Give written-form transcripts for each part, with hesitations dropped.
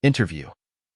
Interview.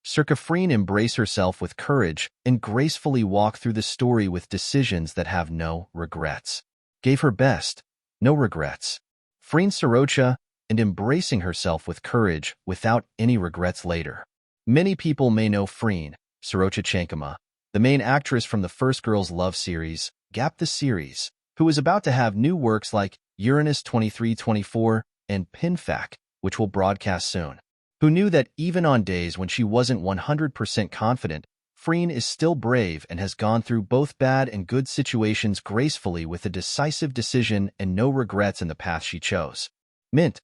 Srchafreen embrace herself with courage and gracefully walk through the story with decisions that have no regrets. Gave her best, no regrets. Freeing Sarocha and embracing herself with courage without any regrets later. Many people may know Freen, Sarocha, the main actress from the first Girls Love series, Gap the Series, who is about to have new works like Uranus 2324 and Pinfack, which will broadcast soon. Who knew that even on days when she wasn't 100% confident, Freen is still brave and has gone through both bad and good situations gracefully with a decisive decision and no regrets in the path she chose. Mint.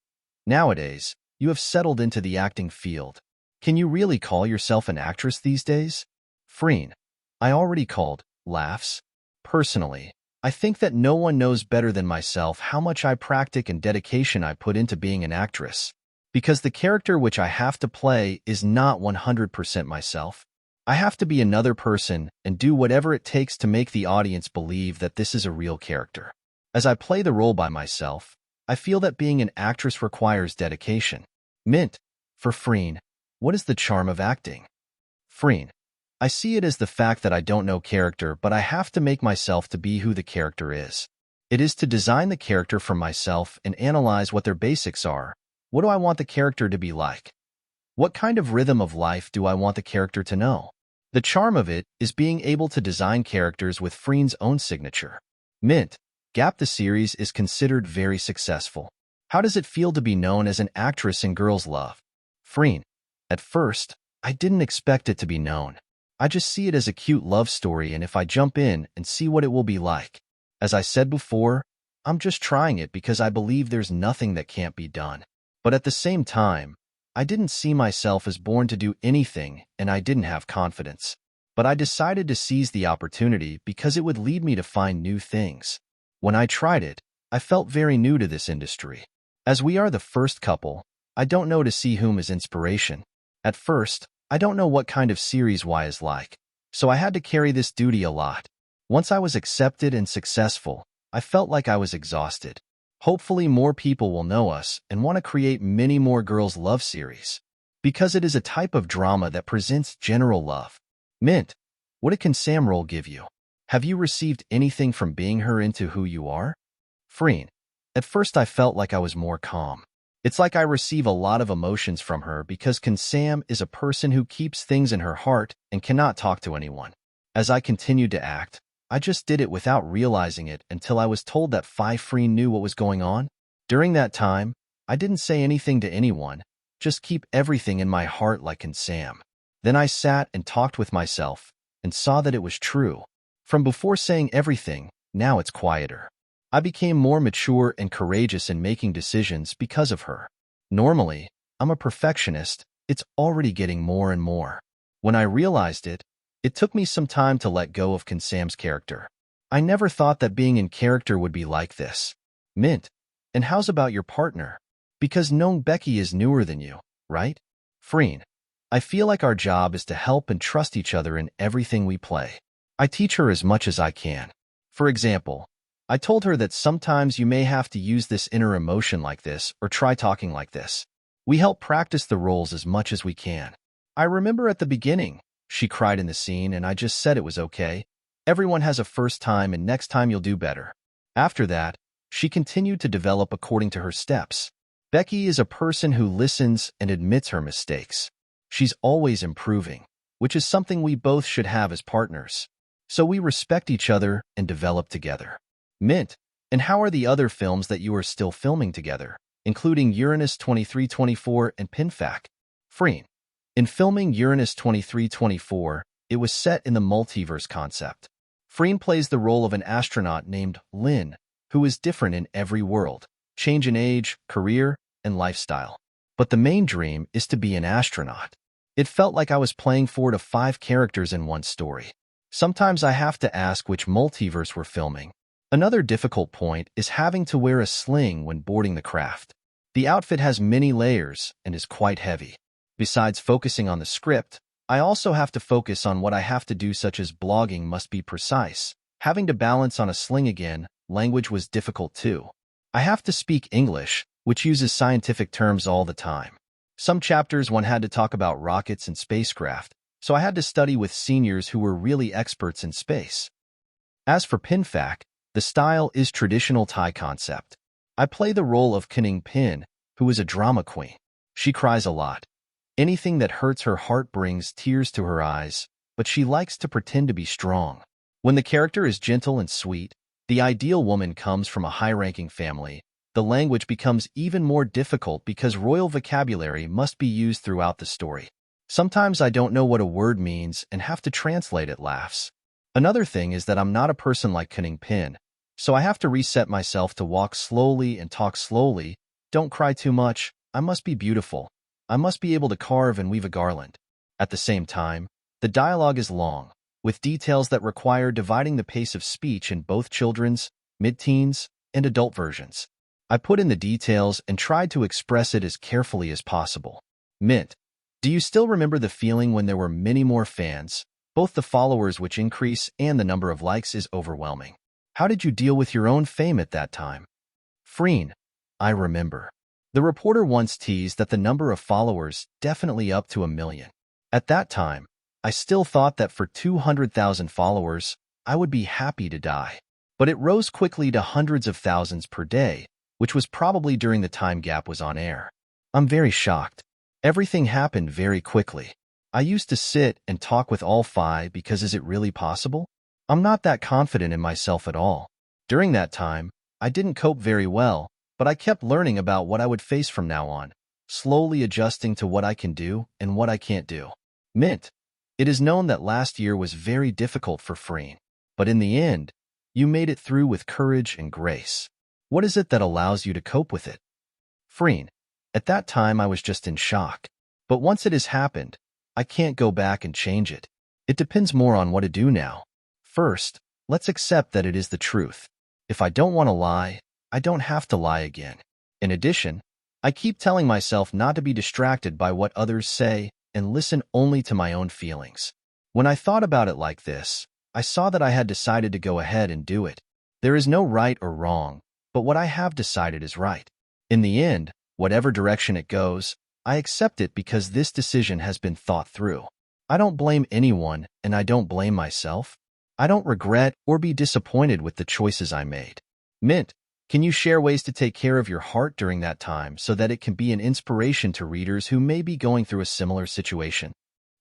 Nowadays, you have settled into the acting field. Can you really call yourself an actress these days? Freen. I already called, laughs. Personally, I think that no one knows better than myself how much practice and dedication I put into being an actress. Because the character which I have to play is not 100% myself. I have to be another person and do whatever it takes to make the audience believe that this is a real character. As I play the role by myself, I feel that being an actress requires dedication. Mint. For Freen, what is the charm of acting? Freen. I see it as the fact that I don't know character, but I have to make myself to be who the character is. It is to design the character for myself and analyze what their basics are. What do I want the character to be like? What kind of rhythm of life do I want the character to know? The charm of it is being able to design characters with Freen's own signature. Mint. Gap the series is considered very successful. How does it feel to be known as an actress in Girls Love? Freen. At first, I didn't expect it to be known. I just see it as a cute love story, and if I jump in and see what it will be like. As I said before, I'm just trying it because I believe there's nothing that can't be done. But at the same time, I didn't see myself as born to do anything, and I didn't have confidence. But I decided to seize the opportunity because it would lead me to find new things. When I tried it, I felt very new to this industry. As we are the first couple, I don't know to see whom as inspiration. At first, I don't know what kind of series Y is like, so I had to carry this duty a lot. Once I was accepted and successful, I felt like I was exhausted. Hopefully more people will know us and want to create many more Girls Love series. Because it is a type of drama that presents general love. Mint. What can Sam role give you? Have you received anything from being her into who you are? Freen. At first I felt like I was more calm. It's like I receive a lot of emotions from her because Sam is a person who keeps things in her heart and cannot talk to anyone. As I continued to act, I just did it without realizing it until I was told that Freen knew what was going on. During that time, I didn't say anything to anyone, just keep everything in my heart like Sam. Then I sat and talked with myself and saw that it was true. From before saying everything, now it's quieter. I became more mature and courageous in making decisions because of her. Normally, I'm a perfectionist. It's already getting more and more. When I realized it, it took me some time to let go of Sam's character. I never thought that being in character would be like this. Mint. And how's about your partner? Because knowing Becky is newer than you, right? Freen. I feel like our job is to help and trust each other in everything we play. I teach her as much as I can. For example, I told her that sometimes you may have to use this inner emotion like this or try talking like this. We help practice the roles as much as we can. I remember at the beginning, she cried in the scene and I just said it was okay. Everyone has a first time and next time you'll do better. After that, she continued to develop according to her steps. Becky is a person who listens and admits her mistakes. She's always improving, which is something we both should have as partners. So we respect each other and develop together. Mint. And how are the other films that you are still filming together, including Uranus 2324 and Pinfack? Freen. In filming Uranus 2324, it was set in the multiverse concept. Freen plays the role of an astronaut named Lynn, who is different in every world, change in age, career, and lifestyle. But the main dream is to be an astronaut. It felt like I was playing 4 to 5 characters in one story. Sometimes I have to ask which multiverse we're filming. Another difficult point is having to wear a sling when boarding the craft. The outfit has many layers and is quite heavy. Besides focusing on the script, I also have to focus on what I have to do, such as blogging must be precise. Having to balance on a sling again, language was difficult too. I have to speak English, which uses scientific terms all the time. Some chapters one had to talk about rockets and spacecraft, so I had to study with seniors who were really experts in space. As for Pin Fact, the style is traditional Thai concept. I play the role of Kaning Pin, who is a drama queen. She cries a lot. Anything that hurts her heart brings tears to her eyes, but she likes to pretend to be strong. When the character is gentle and sweet, the ideal woman comes from a high-ranking family. The language becomes even more difficult because royal vocabulary must be used throughout the story. Sometimes I don't know what a word means and have to translate it. Laughs. Another thing is that I'm not a person like Kaning Pin, so I have to reset myself to walk slowly and talk slowly. Don't cry too much. I must be beautiful. I must be able to carve and weave a garland. At the same time, the dialogue is long, with details that require dividing the pace of speech in both children's, mid-teens, and adult versions. I put in the details and tried to express it as carefully as possible. Mint. Do you still remember the feeling when there were many more fans? Both the followers which increase and the number of likes is overwhelming. How did you deal with your own fame at that time? Freen. I remember. The reporter once teased that the number of followers definitely up to 1 million. At that time, I still thought that for 200,000 followers, I would be happy to die. But it rose quickly to hundreds of thousands per day, which was probably during the time gap was on air. I'm very shocked. Everything happened very quickly. I used to sit and talk with all 5 because is it really possible? I'm not that confident in myself at all. During that time, I didn't cope very well, but I kept learning about what I would face from now on, slowly adjusting to what I can do and what I can't do. Mint. It is known that last year was very difficult for Freen, but in the end, you made it through with courage and grace. What is it that allows you to cope with it? Freen. At that time, I was just in shock. But once it has happened, I can't go back and change it. It depends more on what to do now. First, let's accept that it is the truth. If I don't want to lie, I don't have to lie again. In addition, I keep telling myself not to be distracted by what others say and listen only to my own feelings. When I thought about it like this, I saw that I had decided to go ahead and do it. There is no right or wrong, but what I have decided is right. In the end, whatever direction it goes, I accept it because this decision has been thought through. I don't blame anyone, and I don't blame myself. I don't regret or be disappointed with the choices I made. Mint, can you share ways to take care of your heart during that time so that it can be an inspiration to readers who may be going through a similar situation?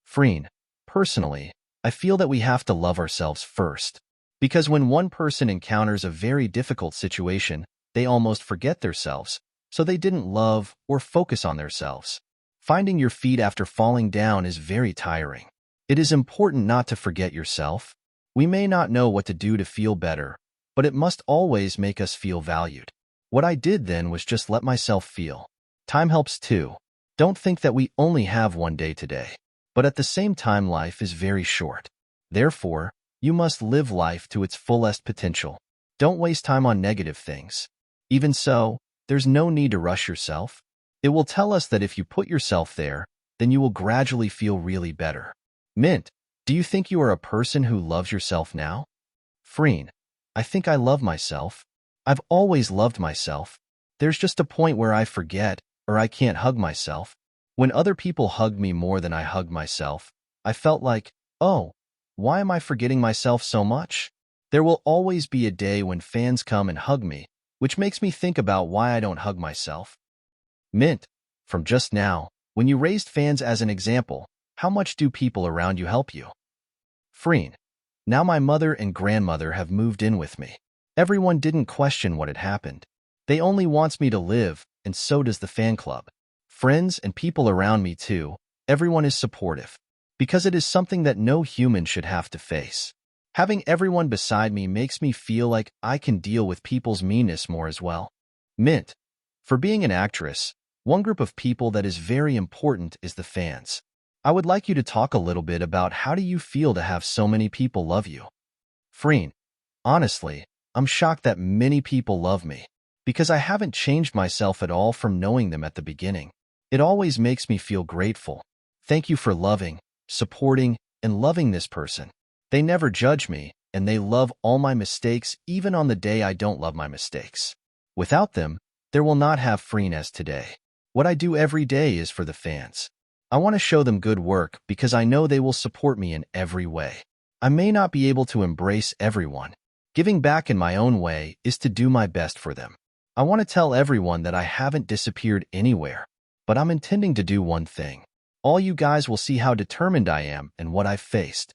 Freen, personally, I feel that we have to love ourselves first. Because when one person encounters a very difficult situation, they almost forget themselves, so they didn't love or focus on themselves. Finding your feet after falling down is very tiring. It is important not to forget yourself. We may not know what to do to feel better, but it must always make us feel valued. What I did then was just let myself feel. Time helps too. Don't think that we only have one day today. But at the same time, life is very short. Therefore, you must live life to its fullest potential. Don't waste time on negative things. Even so, there's no need to rush yourself. It will tell us that if you put yourself there, then you will gradually feel really better. Mint, do you think you are a person who loves yourself now? Freen, I think I love myself. I've always loved myself. There's just a point where I forget, or I can't hug myself. When other people hug me more than I hug myself, I felt like, oh, why am I forgetting myself so much? There will always be a day when fans come and hug me, which makes me think about why I don't hug myself. Mint, from just now, when you raised fans as an example, how much do people around you help you? Freen, now my mother and grandmother have moved in with me. Everyone didn't question what had happened. They only wants me to live, and so does the fan club. Friends and people around me too, everyone is supportive. Because it is something that no human should have to face. Having everyone beside me makes me feel like I can deal with people's meanness more as well. Mint, for being an actress, one group of people that is very important is the fans. I would like you to talk a little bit about how do you feel to have so many people love you? Freen, honestly, I'm shocked that many people love me, because I haven't changed myself at all from knowing them at the beginning. It always makes me feel grateful. Thank you for loving, supporting, and loving this person. They never judge me, and they love all my mistakes even on the day I don't love my mistakes. Without them, there will not have Freen as today. What I do every day is for the fans. I want to show them good work because I know they will support me in every way. I may not be able to embrace everyone. Giving back in my own way is to do my best for them. I want to tell everyone that I haven't disappeared anywhere, but I'm intending to do one thing. All you guys will see how determined I am and what I've faced.